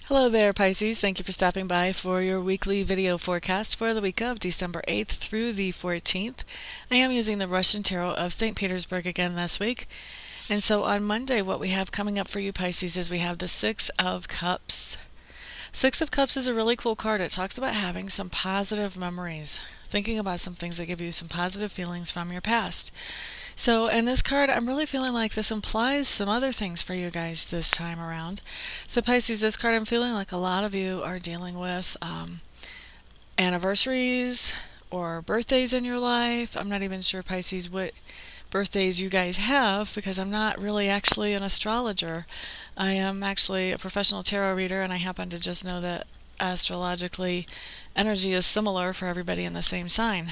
Hello there, Pisces. Thank you for stopping by for your weekly video forecast for the week of December 8th through the 14th. I am using the Russian Tarot of St. Petersburg again this week. And so on Monday, what we have coming up for you, Pisces, is we have the Six of Cups. Six of Cups is a really cool card. It talks about having some positive memories, thinking about some things that give you some positive feelings from your past. So in this card, I'm really feeling like this implies some other things for you guys this time around. So Pisces, this card, I'm feeling like a lot of you are dealing with anniversaries or birthdays in your life. I'm not even sure, Pisces, what birthdays you guys have, because I'm not really actually an astrologer. I am actually a professional tarot reader, and I happen to just know that astrologically energy is similar for everybody in the same sign.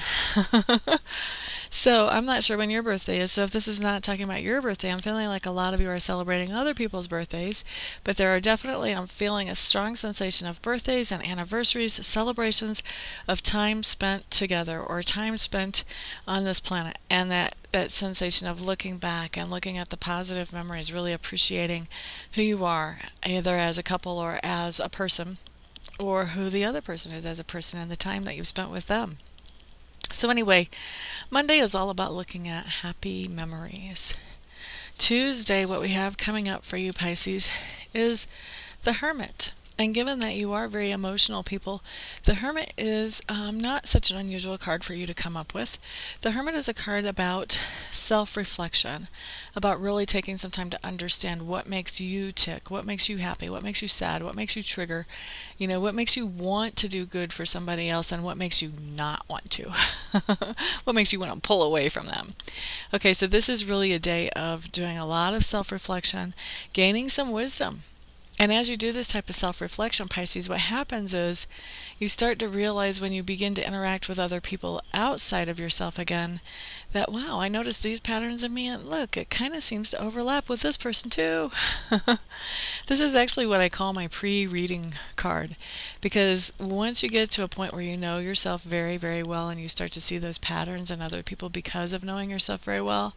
So I'm not sure when your birthday is, so if this is not talking about your birthday, I'm feeling like a lot of you are celebrating other people's birthdays, but there are definitely, I'm feeling a strong sensation of birthdays and anniversaries, celebrations of time spent together or time spent on this planet, and that sensation of looking back and looking at the positive memories, really appreciating who you are, either as a couple or as a person, or who the other person is as a person and the time that you've spent with them. So anyway, Monday is all about looking at happy memories. Tuesday, what we have coming up for you, Pisces, is the Hermit. And given that you are very emotional people, the Hermit is not such an unusual card for you to come up with. The Hermit is a card about self-reflection, about really taking some time to understand what makes you tick, what makes you happy, what makes you sad, what makes you trigger, what makes you want to do good for somebody else and what makes you not want to. What makes you want to pull away from them. Okay, so this is really a day of doing a lot of self-reflection, gaining some wisdom. And as you do this type of self-reflection, Pisces, what happens is you start to realize when you begin to interact with other people outside of yourself again that, wow, I noticed these patterns in me, and look, it kind of seems to overlap with this person too. This is actually what I call my pre-reading card, because once you get to a point where you know yourself very, very well and you start to see those patterns in other people because of knowing yourself very well,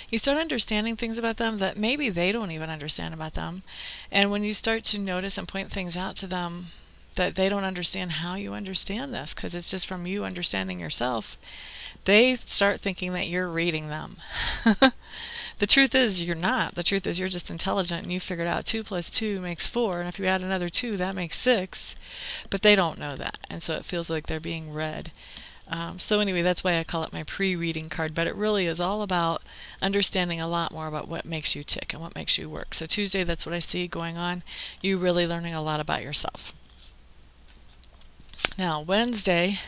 you start understanding things about them that maybe they don't even understand about them. And when you start to notice and point things out to them that they don't understand how you understand this, because it's just from you understanding yourself, they start thinking that you're reading them. The truth is you're not. The truth is you're just intelligent and you figured out 2 + 2 makes 4, and if you add another 2 that makes 6, but they don't know that, and so it feels like they're being read. So anyway, that's why I call it my pre-reading card, but it really is all about understanding a lot more about what makes you tick and what makes you work. So Tuesday, that's what I see going on. You really learning a lot about yourself. Now Wednesday,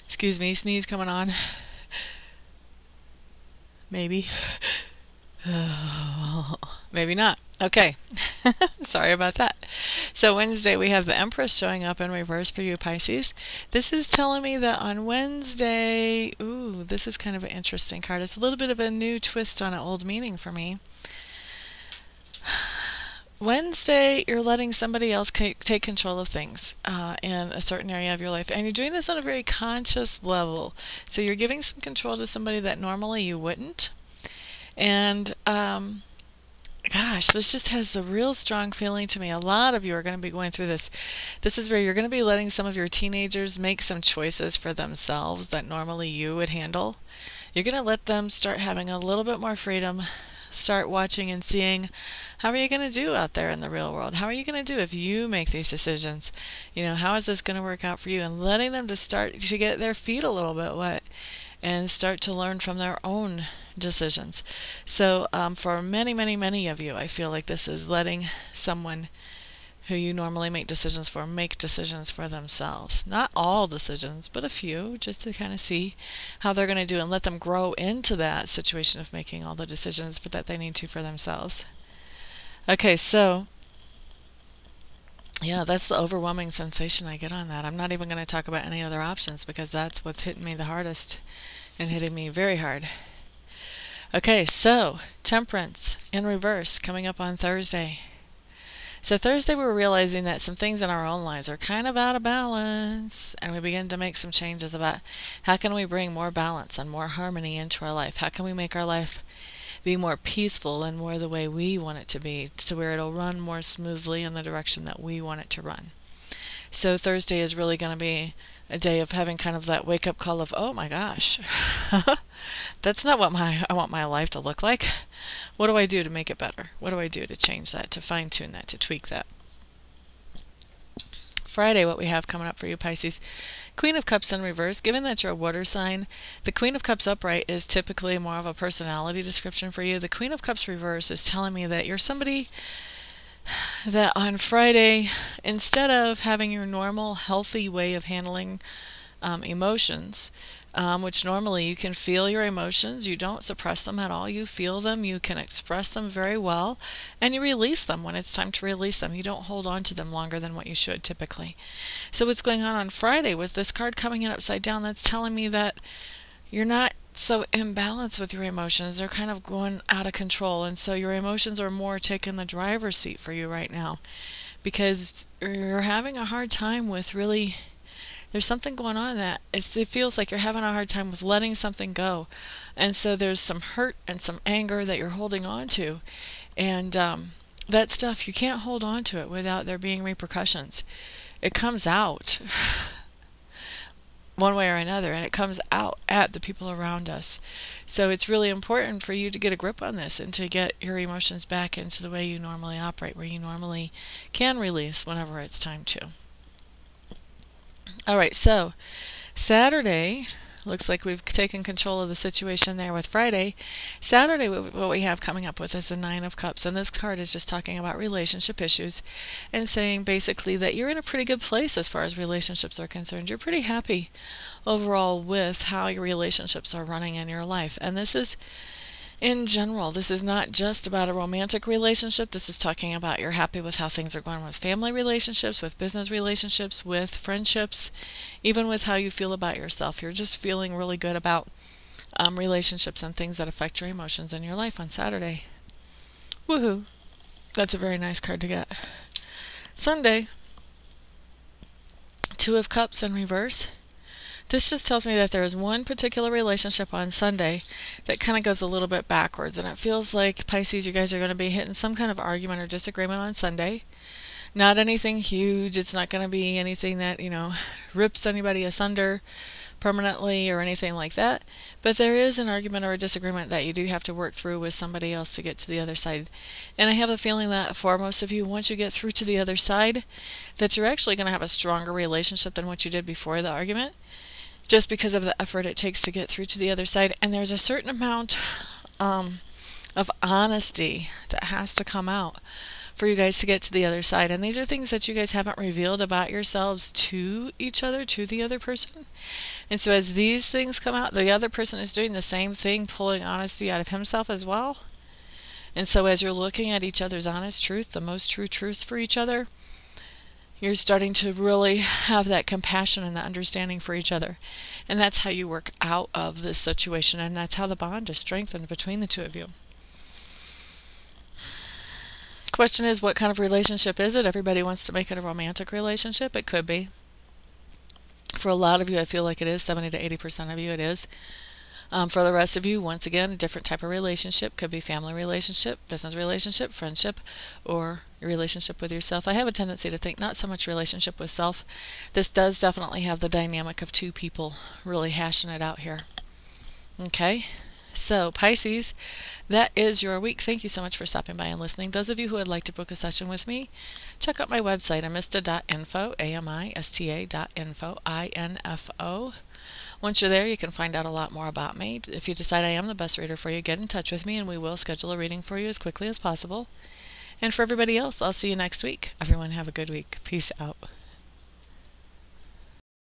excuse me, sneeze coming on. Maybe. Maybe not. Okay. Sorry about that. So Wednesday we have the Empress showing up in reverse for you, Pisces. This is telling me that on Wednesday, ooh, this is kind of an interesting card. It's a little bit of a new twist on an old meaning for me. Wednesday, you're letting somebody else take control of things in a certain area of your life. And you're doing this on a very conscious level. So you're giving some control to somebody that normally you wouldn't. And gosh, this just has the real strong feeling to me. A lot of you are going to be going through this. This is where you're going to be letting some of your teenagers make some choices for themselves that normally you would handle. You're going to let them start having a little bit more freedom, start watching and seeing how are you going to do out there in the real world? How are you going to do if you make these decisions? How is this going to work out for you? And letting them to start to get their feet a little bit wet and start to learn from their own decisions. So for many, many, many of you, I feel like this is letting someone who you normally make decisions for make decisions for themselves. Not all decisions, but a few, just to kind of see how they're going to do and let them grow into that situation of making all the decisions that they need to for themselves. Okay, so yeah, that's the overwhelming sensation I get on that. I'm not even going to talk about any other options because that's what's hitting me the hardest and hitting me very hard. Okay, so Temperance in reverse coming up on Thursday. So Thursday we were realizing that some things in our own lives are kind of out of balance, and we begin to make some changes about how can we bring more balance and more harmony into our life. How can we make our life be more peaceful and more the way we want it to be, to where it'll run more smoothly in the direction that we want it to run. So Thursday is really going to be a day of having kind of that wake-up call of, oh my gosh, that's not what I want my life to look like. What do I do to make it better? What do I do to change that, to fine-tune that, to tweak that? Friday, what we have coming up for you, Pisces, Queen of Cups in reverse. Given that you're a water sign, the Queen of Cups upright is typically more of a personality description for you. The Queen of Cups reverse is telling me that you're somebody that on Friday, instead of having your normal healthy way of handling emotions, which normally you can feel your emotions, you don't suppress them at all, you feel them, you can express them very well, and you release them when it's time to release them. You don't hold on to them longer than what you should typically. So what's going on Friday with this card coming in upside down, that's telling me that you're not so imbalanced with your emotions. They're kind of going out of control, and so your emotions are more taking the driver's seat for you right now, because you're having a hard time with really, there's something going on that it feels like you're having a hard time with letting something go, and so there's some hurt and some anger that you're holding on to, and that stuff, you can't hold on to it without there being repercussions. It comes out one way or another, and it comes out at the people around us. So it's really important for you to get a grip on this and to get your emotions back into the way you normally operate, where you normally can release whenever it's time to. All right, so Saturday, looks like we've taken control of the situation there with Friday. Saturday, what we have coming up with is the Nine of Cups, and this card is just talking about relationship issues and saying basically that you're in a pretty good place as far as relationships are concerned. You're pretty happy overall with how your relationships are running in your life, and this is in general. This is not just about a romantic relationship. This is talking about you're happy with how things are going with family relationships, with business relationships, with friendships, even with how you feel about yourself. You're just feeling really good about relationships and things that affect your emotions in your life on Saturday. Woohoo! That's a very nice card to get. Sunday, Two of Cups in reverse. This just tells me that there is one particular relationship on Sunday that kind of goes a little bit backwards, and it feels like, Pisces, you guys are going to be hitting some kind of argument or disagreement on Sunday. Not anything huge. It's not going to be anything that, rips anybody asunder permanently or anything like that. But there is an argument or a disagreement that you do have to work through with somebody else to get to the other side. And I have a feeling that for most of you, once you get through to the other side, that you're actually going to have a stronger relationship than what you did before the argument, just because of the effort it takes to get through to the other side. And there's a certain amount of honesty that has to come out for you guys to get to the other side. And these are things that you guys haven't revealed about yourselves to each other, to the other person. And so as these things come out, the other person is doing the same thing, pulling honesty out of himself as well. And so as you're looking at each other's honest truth, the most true truth for each other, you're starting to really have that compassion and that understanding for each other. And that's how you work out of this situation, and that's how the bond is strengthened between the two of you. Question is, what kind of relationship is it? Everybody wants to make it a romantic relationship. It could be. For a lot of you, I feel like it is. 70 to 80% of you, it is. For the rest of you, once again, a different type of relationship. Could be family relationship, business relationship, friendship, or your relationship with yourself. I have a tendency to think not so much relationship with self. This does definitely have the dynamic of two people really hashing it out here. Okay, so Pisces, that is your week. Thank you so much for stopping by and listening. Those of you who would like to book a session with me, check out my website, amista.info, amista.info, I-N-F-O. Once you're there, you can find out a lot more about me. If you decide I am the best reader for you, get in touch with me and we will schedule a reading for you as quickly as possible. And for everybody else, I'll see you next week. Everyone have a good week. Peace out.